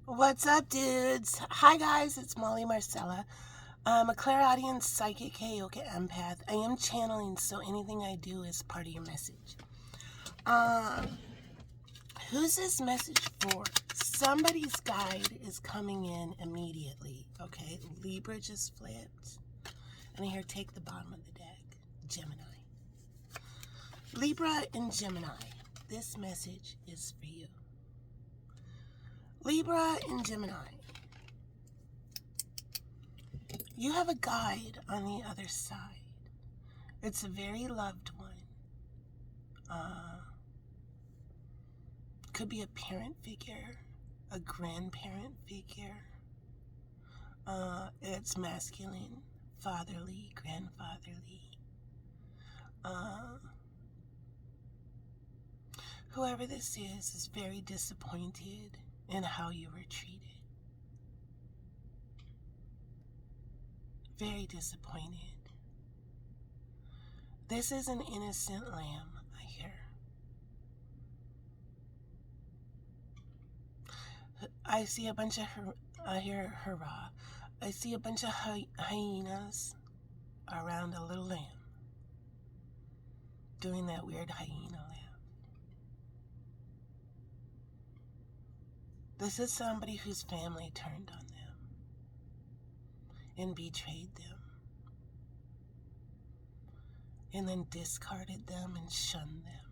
What's up, dudes? Hi, guys. It's Molly Marcella. I'm a clairaudient, psychic, Heyoka empath. I am channeling, so anything I do is part of your message. Who's this message for? Somebody's guide is coming in immediately, okay? Libra just flipped. And here, take the bottom of the deck. Gemini. Libra and Gemini. This message is for you. Libra and Gemini. You have a guide on the other side. It's a very loved one. Could be a parent figure, a grandparent figure. It's masculine, fatherly, grandfatherly. Whoever this is very disappointed in how you were treated. Very disappointed. This is an innocent lamb, I hear. I see a bunch of, I hear hurrah. I see a bunch of hyenas around a little lamb. Doing that weird hyena laugh. This is somebody whose family turned on them and betrayed them. And then discarded them and shunned them.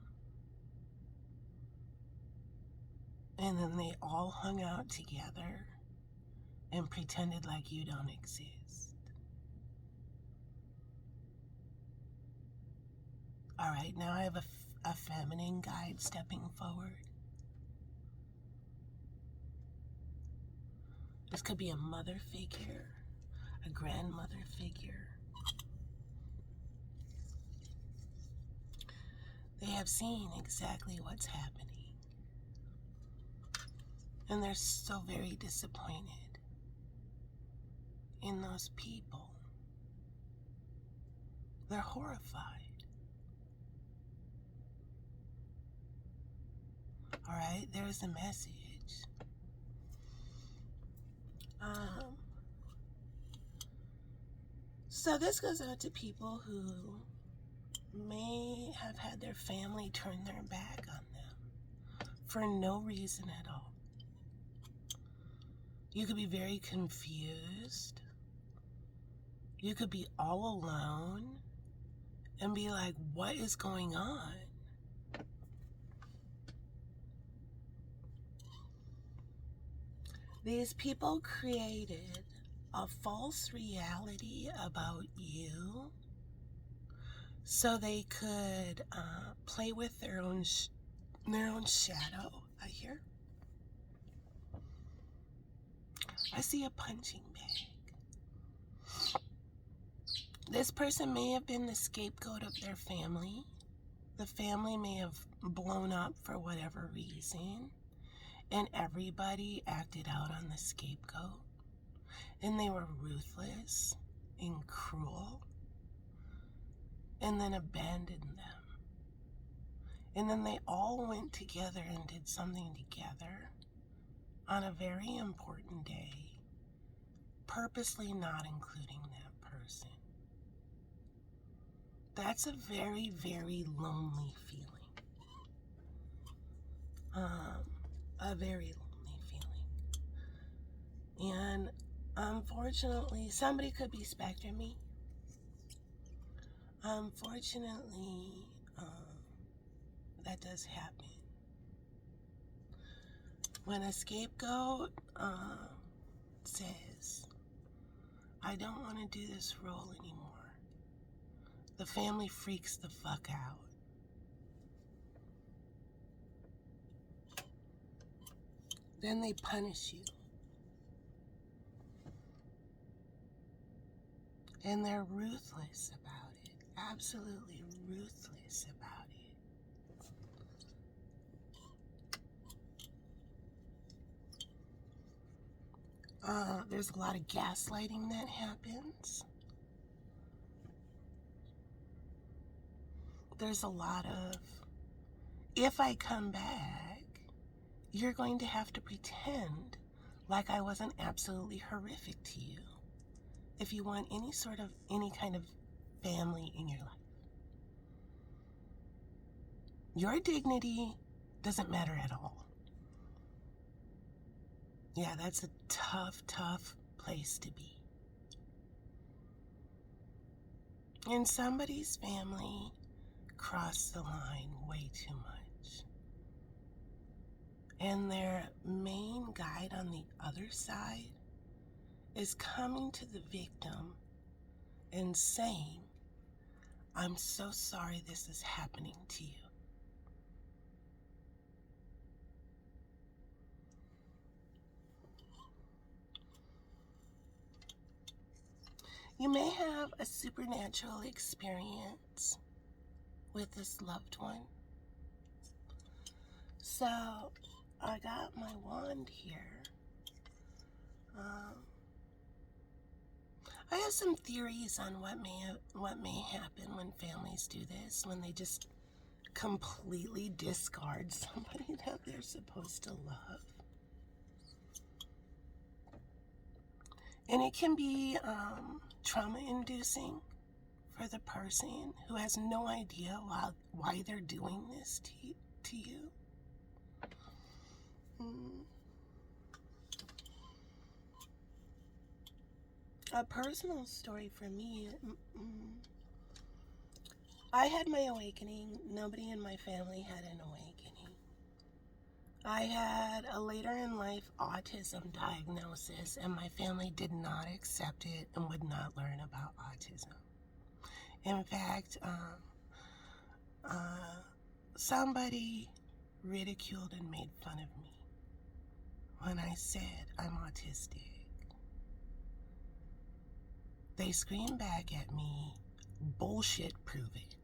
And then they all hung out together and pretended like you don't exist. All right, now I have a feminine guide stepping forward. This could be a mother figure, a grandmother figure. They have seen exactly what's happening. And they're so very disappointed in those people. They're horrified. All right, there's a message. So this goes out to people who may have had their family turn their back on them for no reason at all. You could be very confused. You could be all alone and be like, what is going on? These people created a false reality about you so they could play with their own shadow. I hear. I see a punching bag. This person may have been the scapegoat of their family. The family may have blown up for whatever reason, and everybody acted out on the scapegoat. And they were ruthless and cruel, and then abandoned them. And then they all went together and did something together on a very important day, purposely not including that person. That's a very, very lonely feeling. A very lonely feeling. And unfortunately, somebody could be spectring me. Unfortunately, that does happen. When a scapegoat says, I don't want to do this role anymore, the family freaks the fuck out. Then they punish you. And they're ruthless about it. Absolutely ruthless about it. There's a lot of gaslighting that happens. There's a lot of, if I come back, you're going to have to pretend like I wasn't absolutely horrific to you. If you want any kind of family in your life, your dignity doesn't matter at all. Yeah, that's a tough, tough place to be. And somebody's family crossed the line way too much. And their main guide on the other side is coming to the victim and saying, I'm so sorry this is happening to you. You may have a supernatural experience with this loved one. So I got my wand here. I have some theories on what may happen when families do this, when they just completely discard somebody that they're supposed to love. And it can be trauma-inducing for the person who has no idea why they're doing this to you. A personal story for me, I had my awakening. Nobody in my family had an awakening. I had a later in life autism diagnosis, and my family did not accept it and would not learn about autism. In fact, somebody ridiculed and made fun of me when I said I'm autistic. They screamed back at me, bullshit, prove it.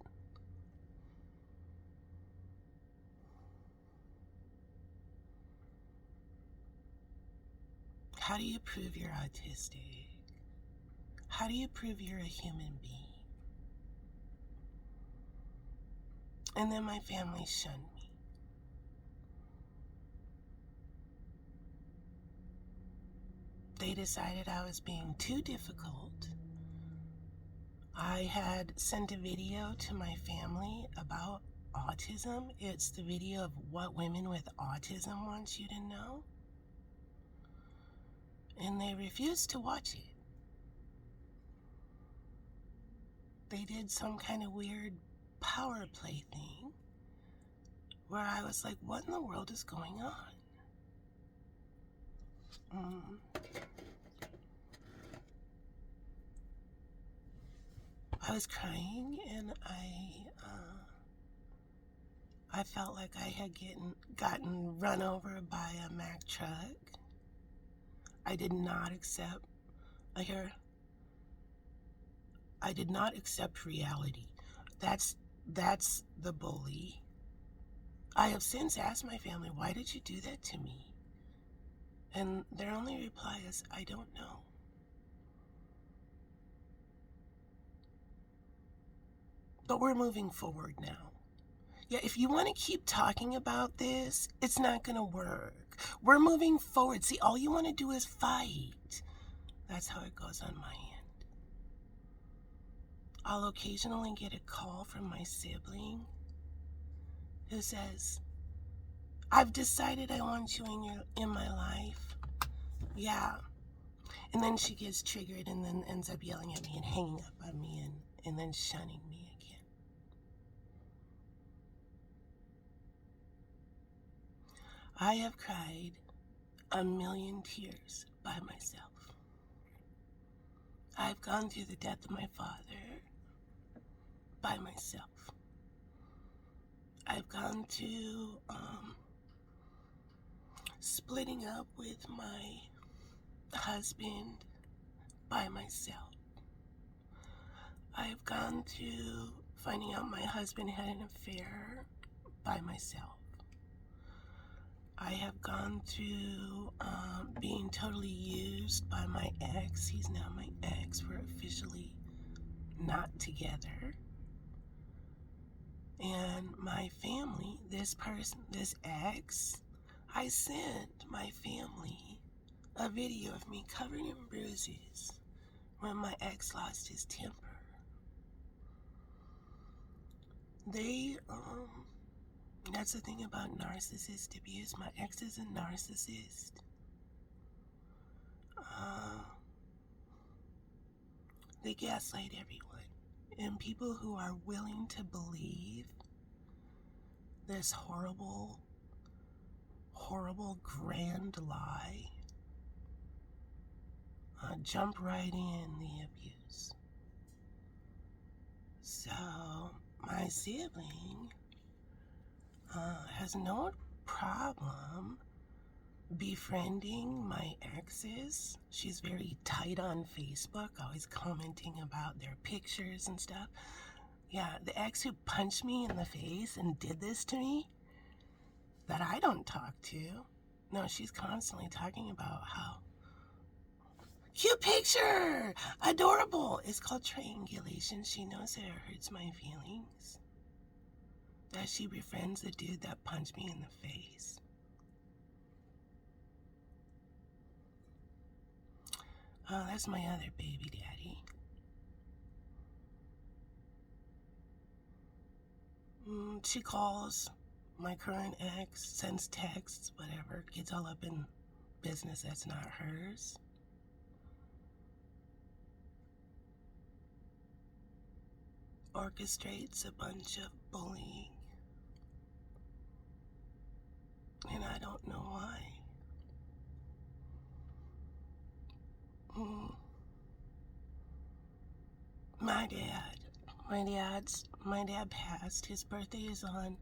How do you prove you're autistic? How do you prove you're a human being? And then my family shunned me. They decided I was being too difficult. I had sent a video to my family about autism. It's the video of what women with autism want you to know. And they refused to watch it. They did some kind of weird power play thing where I was like, what in the world is going on? I was crying, and I felt like I had gotten run over by a Mack truck. I did not accept reality. That's the bully. I have since asked my family, why did you do that to me? And their only reply is, I don't know. But we're moving forward now. Yeah, if you want to keep talking about this, it's not going to work. We're moving forward. See, all you want to do is fight. That's how it goes on my end. I'll occasionally get a call from my sibling who says, I've decided I want you in my life. Yeah. And then she gets triggered and then ends up yelling at me and hanging up on me and then shunning me again. I have cried 1,000,000 tears by myself. I've gone through the death of my father by myself. I've gone through splitting up with my husband by myself. I've gone through finding out my husband had an affair by myself. I have gone through being totally used by my ex. He's now my ex. We're officially not together. And my family, this ex, I sent my family a a video of me covered in bruises when my ex lost his temper. That's the thing about narcissist abuse. My ex is a narcissist. They gaslight everyone. And people who are willing to believe this horrible, horrible, grand lie jump right in the abuse. So, my sibling has no problem befriending my exes. She's very tight on Facebook, always commenting about their pictures and stuff. Yeah, the ex who punched me in the face and did this to me, that I don't talk to. No, she's constantly talking about how cute picture, adorable. It's called triangulation. She knows that it hurts my feelings, that she befriends the dude that punched me in the face. Oh, that's my other baby daddy. She calls my current ex, sends texts, whatever, gets all up in business that's not hers. Orchestrates a bunch of bullying. And I don't know why. My dad passed. His birthday is on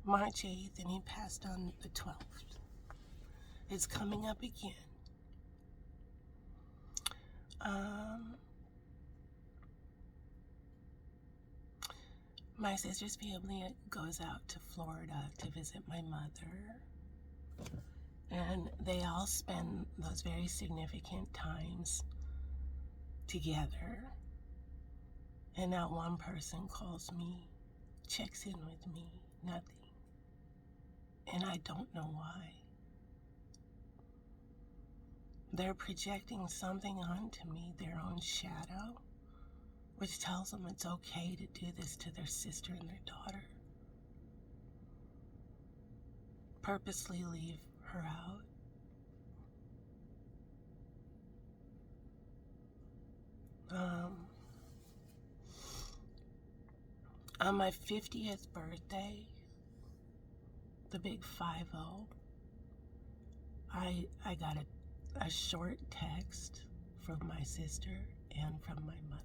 March 8th, and he passed on the 12th. It's coming up again. My sister's family goes out to Florida to visit my mother, and they all spend those very significant times together. And not one person calls me, checks in with me, nothing. And I don't know why. They're projecting something onto me, their own shadow, which tells them it's okay to do this to their sister and their daughter. Purposely leave her out. On my 50th birthday, the big 5-0, I got a short text from my sister and from my mother.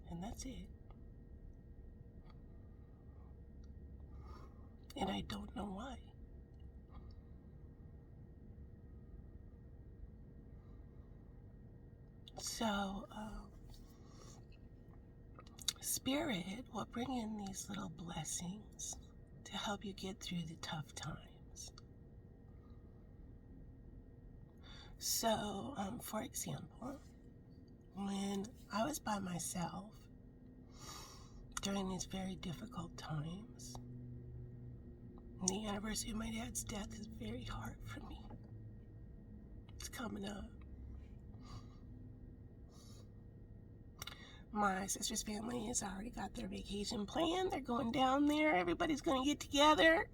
And that's it. And I don't know why. So, Spirit will bring in these little blessings to help you get through the tough times. So, for example, when I was by myself during these very difficult times, the anniversary of my dad's death is very hard for me. It's coming up. My sister's family has already got their vacation planned. They're going down there. Everybody's going to get together.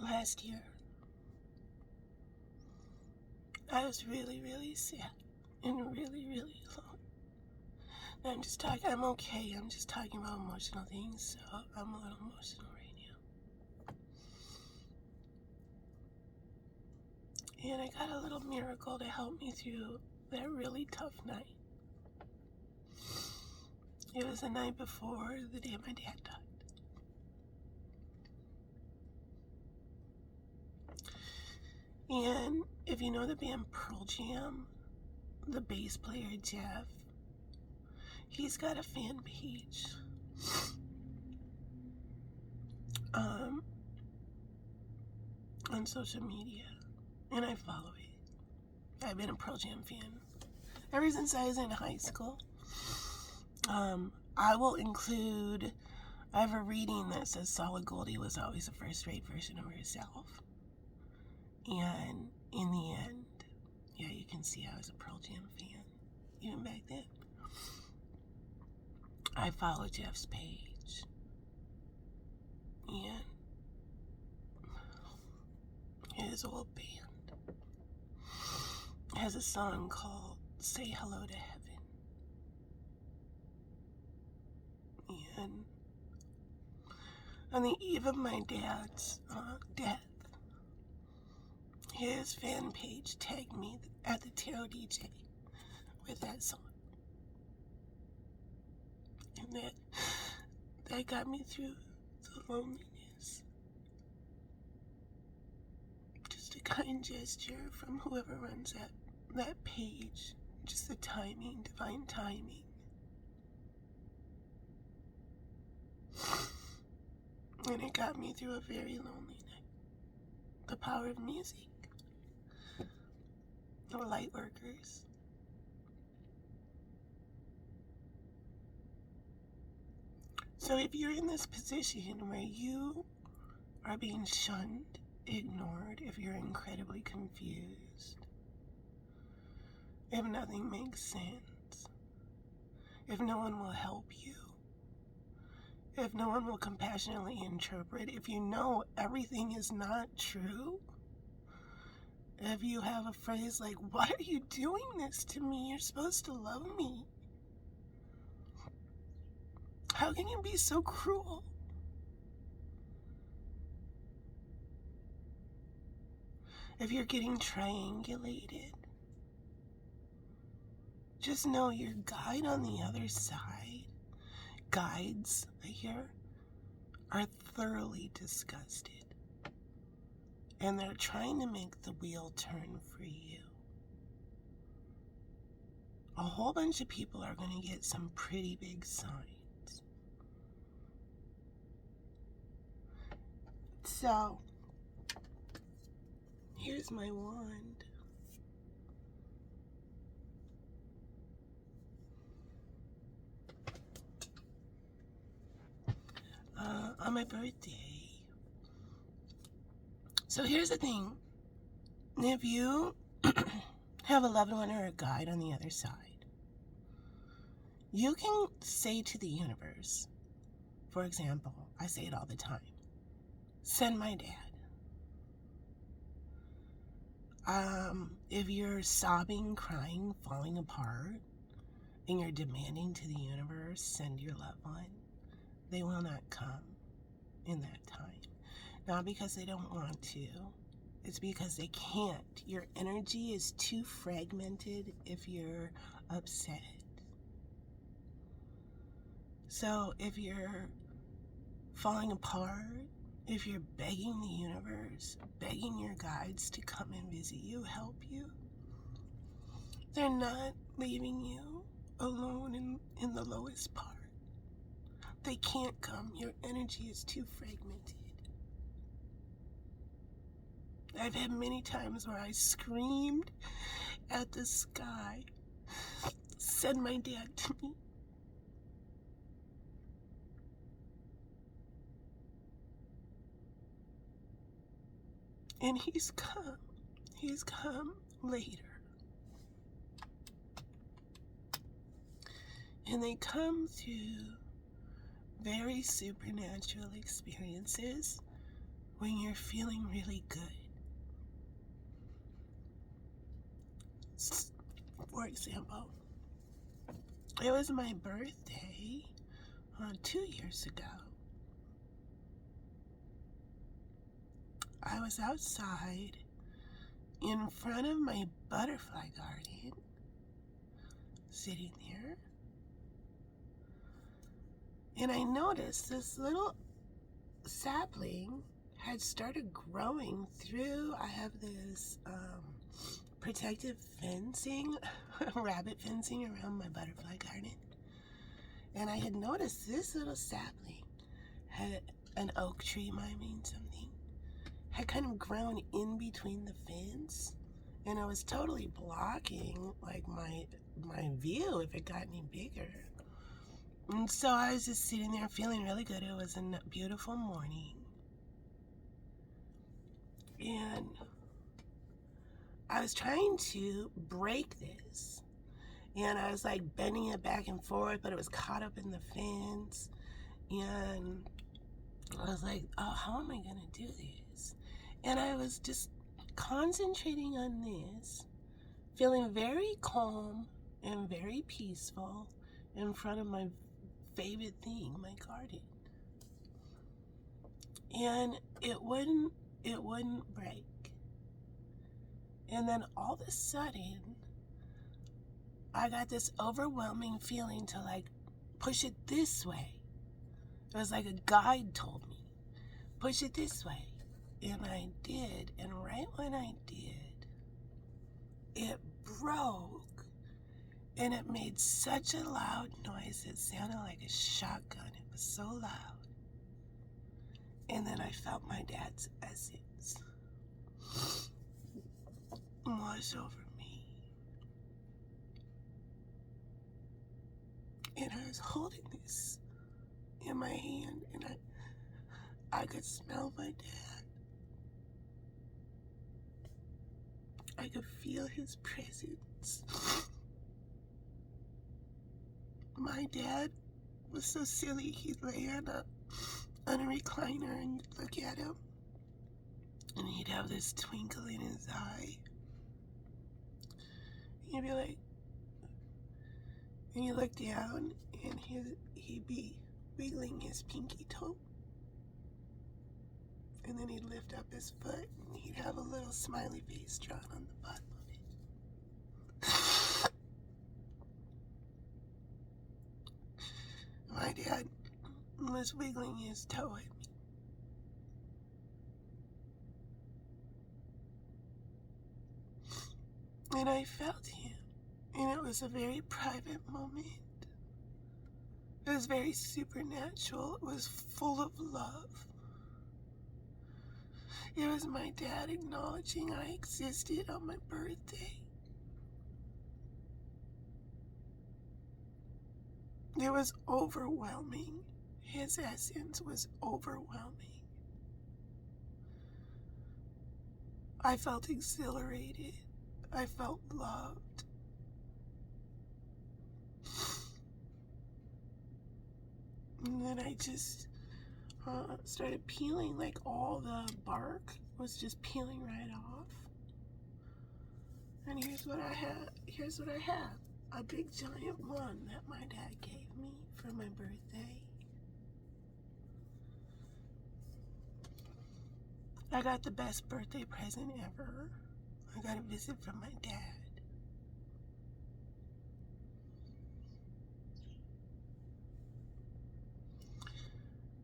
Last year, I was really, really sad and really, really alone. I'm okay. I'm just talking about emotional things, so I'm a little emotional right now. And I got a little miracle to help me through that really tough night. It was the night before the day my dad died. And if you know the band Pearl Jam, the bass player Jeff, he's got a fan page on social media, and I follow it. I've been a Pearl Jam fan ever since I was in high school. I will include, I have a reading that says Solid Goldie was always a first-rate version of herself. And in the end, yeah, you can see I was a Pearl Jam fan, even back then. I followed Jeff's page. And his old band has a song called Say Hello to Heaven. And on the eve of my dad's death, his fan page tagged me at the Tarot DJ with that song. And that got me through the loneliness. Just a kind gesture from whoever runs that page. Just the timing, divine timing. And it got me through a very lonely night. The power of music. The light workers. So if you're in this position where you are being shunned, ignored, if you're incredibly confused, if nothing makes sense, if no one will help you, if no one will compassionately interpret, if you know everything is not true, if you have a phrase like, why are you doing this to me? You're supposed to love me. How can you be so cruel? If you're getting triangulated, just know your guide on the other side, guides, I hear, are thoroughly disgusted. And they're trying to make the wheel turn for you. A whole bunch of people are going to get some pretty big signs. So, here's my wand. On my birthday. So here's the thing. If you have a loved one or a guide on the other side, you can say to the universe, for example, I say it all the time, send my dad. If you're sobbing, crying, falling apart, and you're demanding to the universe, send your loved one, they will not come in that time. Not because they don't want to, it's because they can't. Your energy is too fragmented if you're upset. So if you're falling apart, if you're begging the universe, begging your guides to come and visit you, help you, they're not leaving you alone in the lowest part. They can't come. Your energy is too fragmented. I've had many times where I screamed at the sky, send my dad to me. And he's come later. And they come through very supernatural experiences when you're feeling really good. For example, it was my birthday 2 years ago. I was outside in front of my butterfly garden, sitting there, and I noticed this little sapling had started growing through. I have this protective fencing, rabbit fencing around my butterfly garden, and I had noticed this little sapling had an oak tree, might mean something, had kind of grown in between the fence And it was totally blocking like my view if it got any bigger. And so I was just sitting there feeling really good. It was a beautiful morning. And I was trying to break this. And I was like bending it back and forth, but it was caught up in the fence. And I was like, oh, how am I going to do this? And I was just concentrating on this, feeling very calm and very peaceful in front of my favorite thing, my garden. And it wouldn't break. And then all of a sudden, I got this overwhelming feeling to like push it this way. It was like a guide told me, push it this way. And I did. And right when I did, it broke. And it made such a loud noise. It sounded like a shotgun. It was so loud. And then I felt my dad's essence wash over me. And I was holding this in my hand, and I could smell my dad. I could feel his presence. My dad was so silly. He'd lay on a recliner and you'd look at him, and he'd have this twinkle in his eye. And you'd be like, and you look down, and he'd be wiggling his pinky toe. And then he'd lift up his foot, and he'd have a little smiley face drawn on the bottom of it. My dad was wiggling his toe at me. And I felt him. And it was a very private moment. It was very supernatural. It was full of love. It was my dad acknowledging I existed on my birthday. It was overwhelming. His essence was overwhelming. I felt exhilarated. I felt loved. And then I just started peeling, like all the bark was just peeling right off. And here's what I have. A big giant one that my dad gave me for my birthday. I got the best birthday present ever. I got a visit from my dad.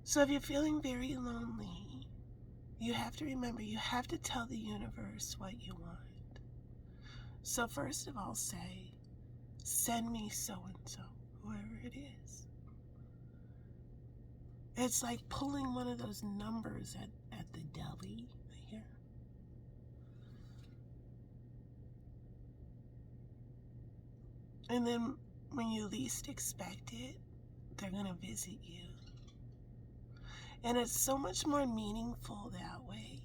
So if you're feeling very lonely, you have to remember, you have to tell the universe what you want. So first of all, say, send me so-and-so, whoever it is. It's like pulling one of those numbers at the deli here. And then when you least expect it, they're going to visit you. And it's so much more meaningful that way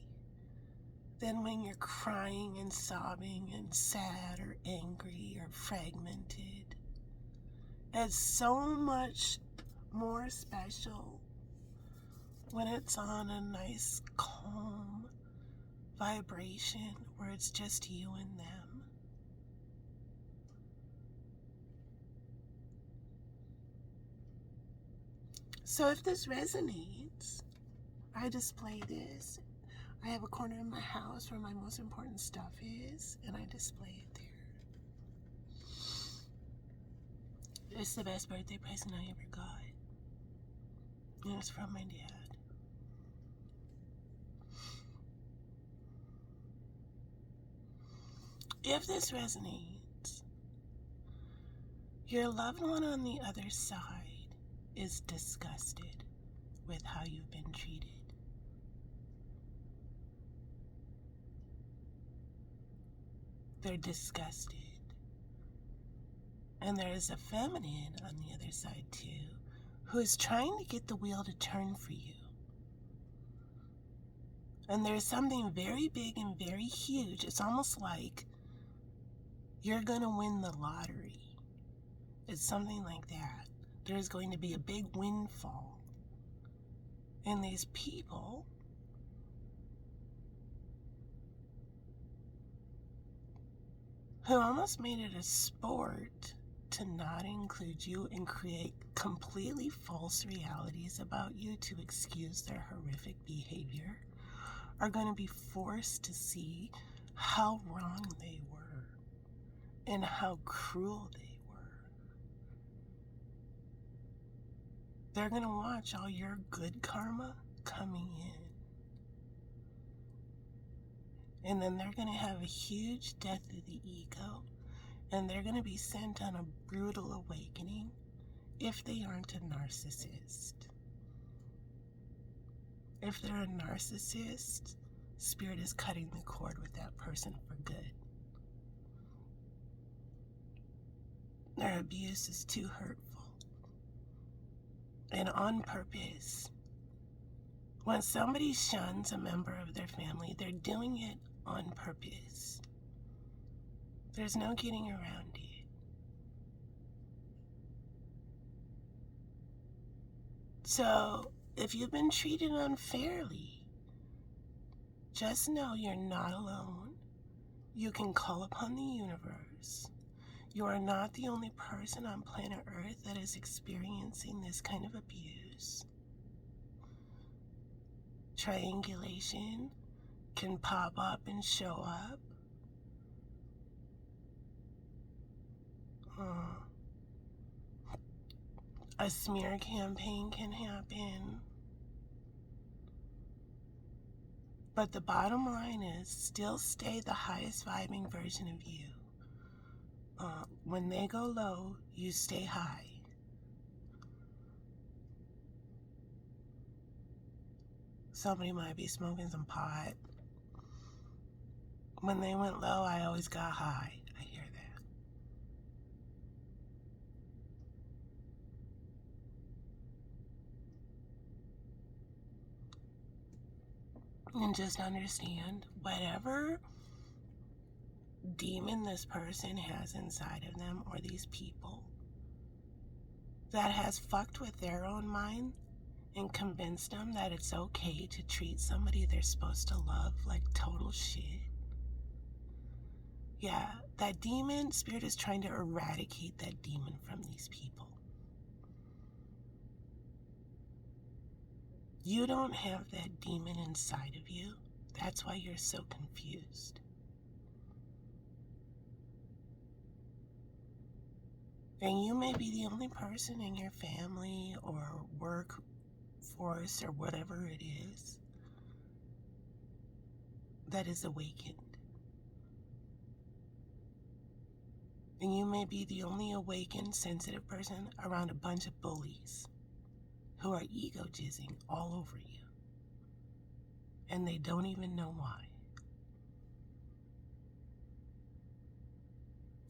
than when you're crying and sobbing and sad or angry or fragmented. It's so much more special when it's on a nice, calm vibration where it's just you and them. So if this resonates, I display this. I have a corner in my house where my most important stuff is, and I display it there. It's the best birthday present I ever got. And it's from my dad. If this resonates, your loved one on the other side is disgusted with how you've been treated. They're disgusted. And there is a feminine on the other side too, who is trying to get the wheel to turn for you. And there's something very big and very huge. It's almost like you're going to win the lottery. It's something like that. There's going to be a big windfall. And these people who almost made it a sport to not include you and create completely false realities about you to excuse their horrific behavior are going to be forced to see how wrong they were and how cruel they were. They're going to watch all your good karma coming in. And then they're going to have a huge death of the ego, and they're going to be sent on a brutal awakening if they aren't a narcissist. If they're a narcissist, Spirit is cutting the cord with that person for good. Their abuse is too hurtful. And on purpose. When somebody shuns a member of their family, they're doing it on purpose. There's no getting around it. So, if you've been treated unfairly, just know you're not alone. You can call upon the universe. You are not the only person on planet Earth that is experiencing this kind of abuse. Triangulation can pop up and show up. A smear campaign can happen. But the bottom line is, still stay the highest vibing version of you. When they go low, you stay high. Somebody might be smoking some pot. When they went low, I always got high. I hear that. And just understand, whatever demon this person has inside of them, or these people, that has fucked with their own mind and convinced them that it's okay to treat somebody they're supposed to love like total shit. Yeah, that demon, Spirit is trying to eradicate that demon from these people. You don't have that demon inside of you. That's why you're so confused. And you may be the only person in your family or workforce or whatever it is that is awakened. And you may be the only awakened, sensitive person around a bunch of bullies who are ego jizzing all over you. And they don't even know why.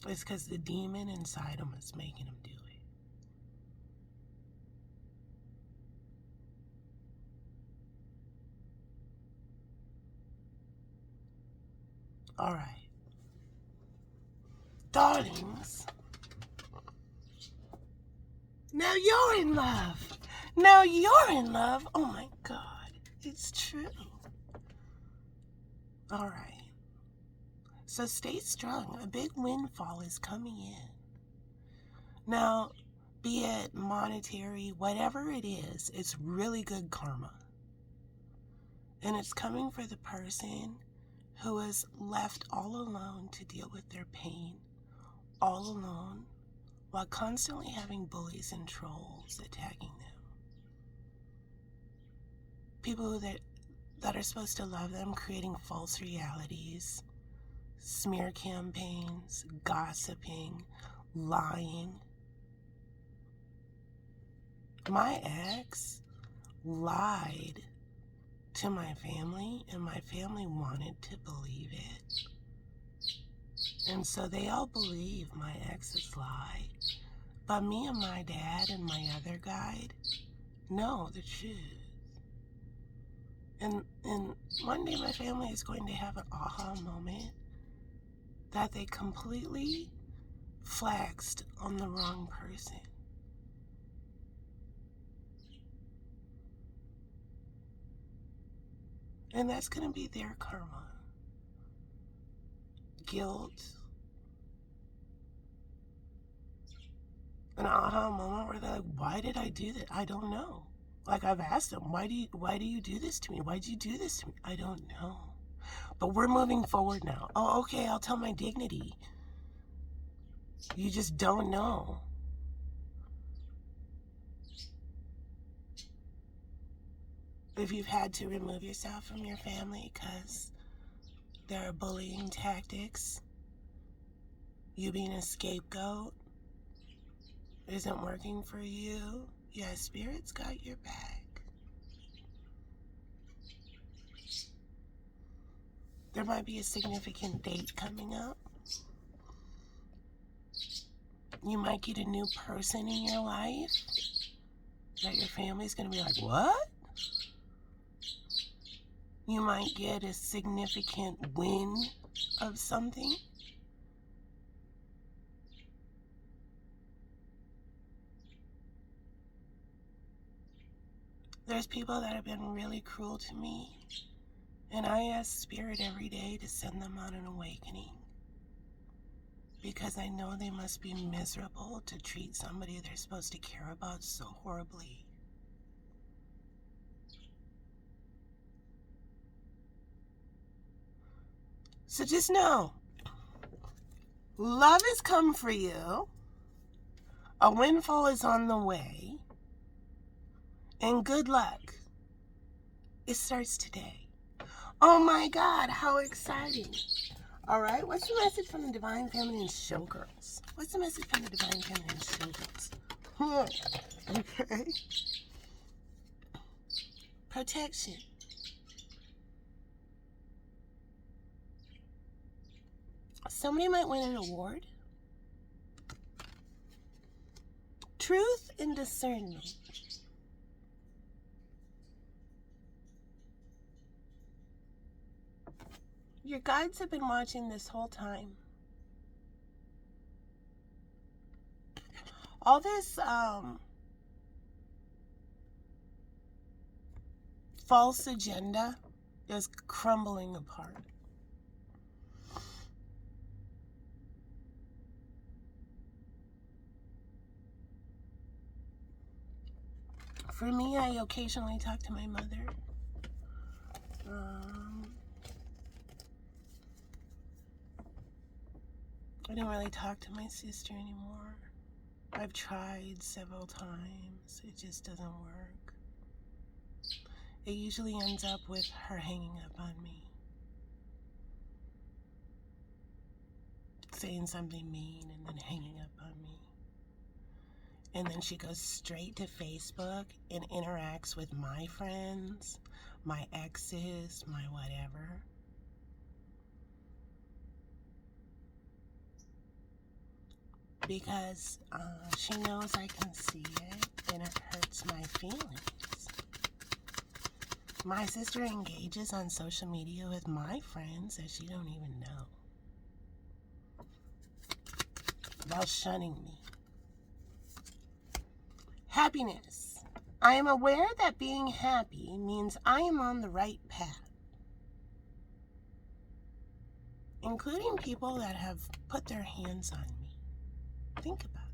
It's because the demon inside them is making them do it. All right. Darlings, now you're in love. Now you're in love. Oh my God, it's true. All right. So stay strong. A big windfall is coming in. Now, be it monetary, whatever it is, it's really good karma. And it's coming for the person who is left all alone to deal with their pain, all alone, while constantly having bullies and trolls attacking them. People that are supposed to love them, creating false realities, smear campaigns, gossiping, lying. My ex lied to my family, and my family wanted to believe it. And so they all believe my exes lie. But me and my dad and my other guide know the truth. And one day my family is going to have an aha moment that they completely flaxed on the wrong person. And that's going to be their karma. Guilt. An aha moment where they're like, why did I do that? I don't know. Like, I've asked them, why do you do this to me? Why'd you do this to me? I don't know. But we're moving forward now. Oh, okay, I'll tell my dignity. You just don't know. If you've had to remove yourself from your family because there are bullying tactics, you being a scapegoat isn't working for you, yeah, Spirit's got your back. There might be a significant date coming up. You might get a new person in your life that your family's going to be like, what? You might get a significant win of something. There's people that have been really cruel to me, and I ask Spirit every day to send them on an awakening, because I know they must be miserable to treat somebody they're supposed to care about so horribly. So just know, love has come for you, a windfall is on the way, and good luck. It starts today. Oh my God, how exciting. All right, what's the message from the Divine Feminine Showgirls? What's the message from the Divine Feminine Showgirls? Okay. Protection. Somebody might win an award. Truth and discernment. Your guides have been watching this whole time. All this false agenda is crumbling apart. For me, I occasionally talk to my mother. I don't really talk to my sister anymore. I've tried several times. It just doesn't work. It usually ends up with her hanging up on me, saying something mean and then hanging up on me. And then she goes straight to Facebook and interacts with my friends, my exes, my whatever. Because she knows I can see it and it hurts my feelings. My sister engages on social media with my friends that she don't even know while shunning me. Happiness. I am aware that being happy means I am on the right path, including people that have put their hands on me. Think about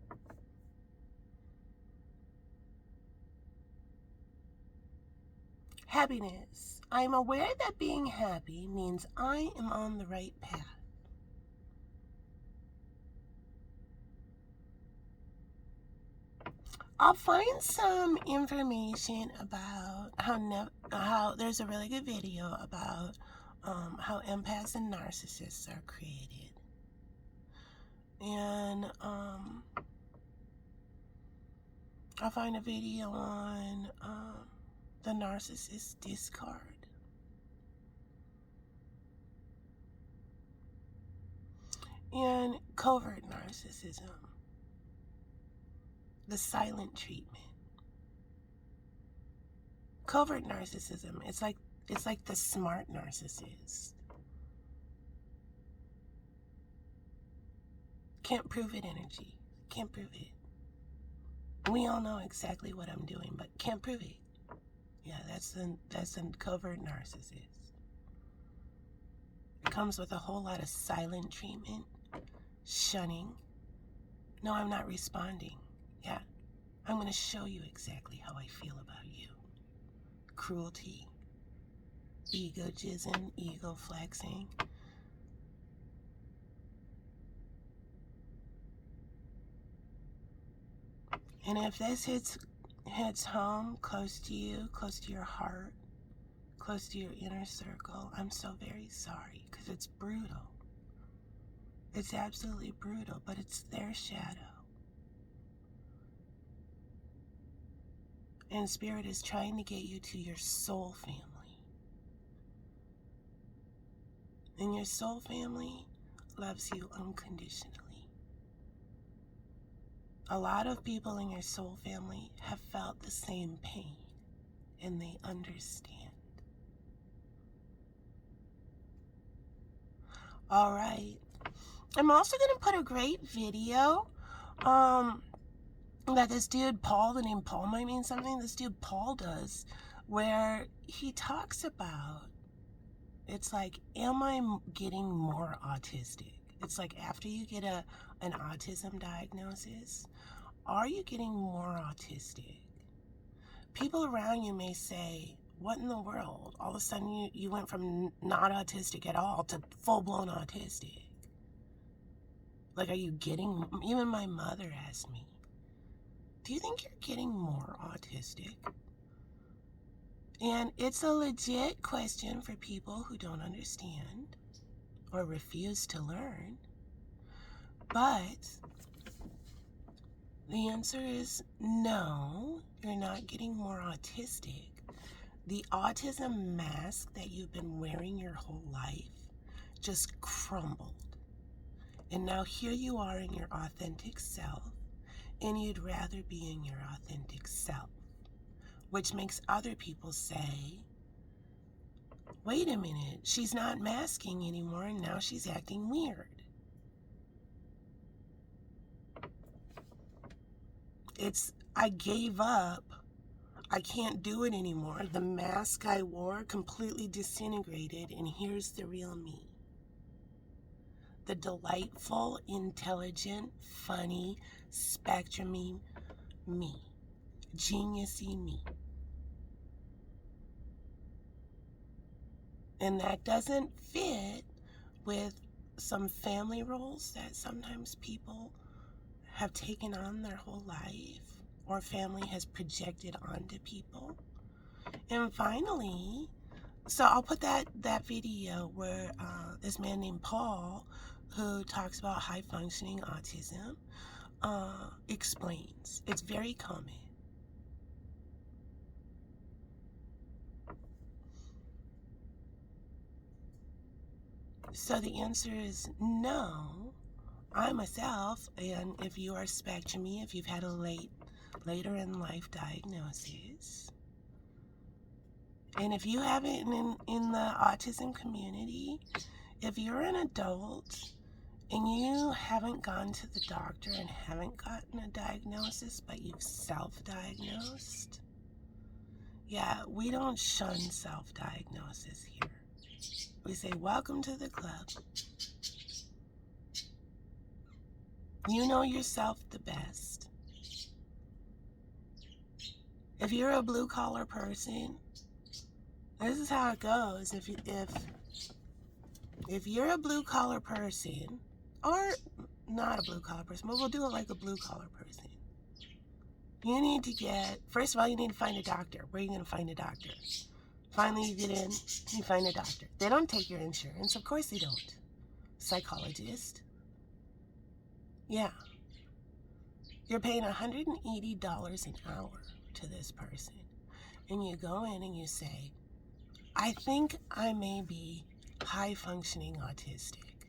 that. Happiness. I am aware that being happy means I am on the right path. I'll find some information about how there's a really good video about how empaths and narcissists are created. And I'll find a video on the narcissist discard. covert narcissism, the silent treatment. Covert narcissism, it's like the smart narcissist. Can't prove it energy. Can't prove it. We all know exactly what I'm doing, but can't prove it. Yeah, that's a covert narcissist. It comes with a whole lot of silent treatment, shunning. No, I'm not responding. Yeah, I'm going to show you exactly how I feel about you. Cruelty, egotism, ego flexing. And if this hits home, close to you, close to your heart, close to your inner circle, I'm so very sorry, because it's brutal. It's absolutely brutal, but it's their shadow. And Spirit is trying to get you to your soul family. And your soul family loves you unconditionally. A lot of people in your soul family have felt the same pain, and they understand. All right. I'm also going to put a great video that this dude Paul, the name Paul might mean something, this dude Paul does, where he talks about, it's like, am I getting more autistic? It's like after you get an autism diagnosis, are you getting more autistic? People around you may say, what in the world? All of a sudden you went from not autistic at all to full-blown autistic. Like, are you getting, even my mother asked me, do you think you're getting more autistic? And it's a legit question for people who don't understand or refuse to learn. But the answer is no, you're not getting more autistic. The autism mask that you've been wearing your whole life just crumbled. And now here you are in your authentic self, and you'd rather be in your authentic self, which makes other people say, wait a minute, she's not masking anymore, and now she's acting weird. It's, I gave up. I can't do it anymore. The mask I wore completely disintegrated, and here's the real me. The delightful, intelligent, funny, spectrum-y me. Genius-y me. And that doesn't fit with some family roles that sometimes people have taken on their whole life, or family has projected onto people. And finally, so I'll put that video where this man named Paul, who talks about high functioning autism, explains. It's very common. So the answer is no. I myself, and if you are spectrum-y, if you've had a later in life diagnosis, and if you haven't in the autism community, if you're an adult and you haven't gone to the doctor and haven't gotten a diagnosis, but you've self-diagnosed, yeah, we don't shun self-diagnosis here. We say, welcome to the club. You know yourself the best. If you're a blue-collar person, this is how it goes. If you're a blue-collar person, or not a blue-collar person, but we'll do it like a blue-collar person, you need to get, first of all, you need to find a doctor. Where are you going to find a doctor? Finally, you get in, you find a doctor. They don't take your insurance. Of course they don't. Psychologist. Yeah. You're paying $180 an hour to this person. And you go in and you say, I think I may be high-functioning autistic.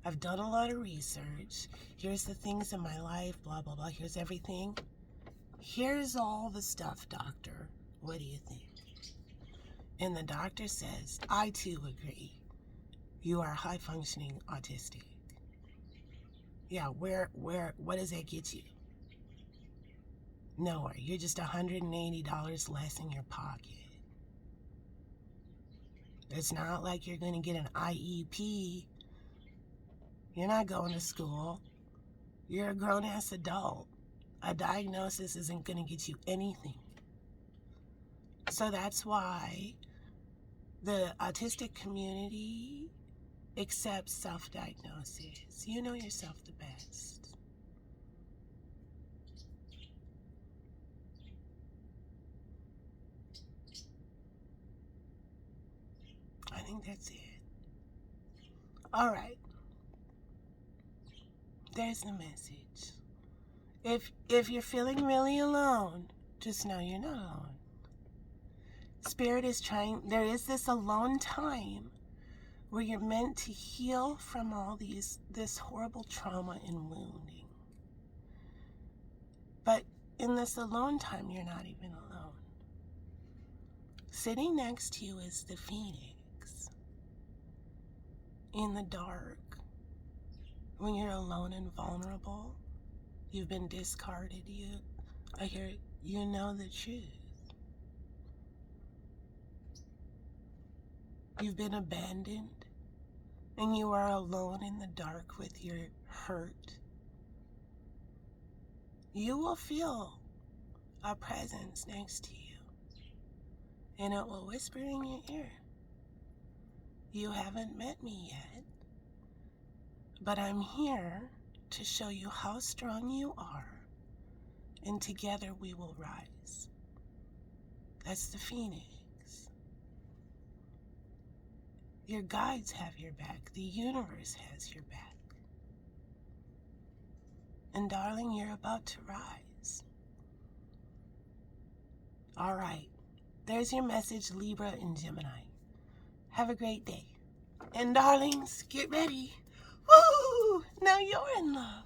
I've done a lot of research. Here's the things in my life, blah, blah, blah. Here's everything. Here's all the stuff, doctor. What do you think? And the doctor says, I too agree. You are high functioning autistic. Yeah, what does that get you? Nowhere. You're just $180 less in your pocket. It's not like you're going to get an IEP. You're not going to school. You're a grown-ass adult. A diagnosis isn't going to get you anything. So that's why the autistic community accepts self-diagnosis. You know yourself the best. I think that's it. All right. There's the message. If you're feeling really alone, just know you're not alone. Spirit is there is this alone time where you're meant to heal from all this horrible trauma and wounding. But in this alone time, you're not even alone. Sitting next to you is the phoenix. In the dark, when you're alone and vulnerable, you've been discarded, you know the truth. You've been abandoned, and you are alone in the dark with your hurt. You will feel a presence next to you, and it will whisper in your ear, you haven't met me yet, but I'm here to show you how strong you are, and together we will rise. That's the phoenix. Your guides have your back. The universe has your back. And darling, you're about to rise. All right. There's your message, Libra and Gemini. Have a great day. And darlings, get ready. Woo! Now you're in love.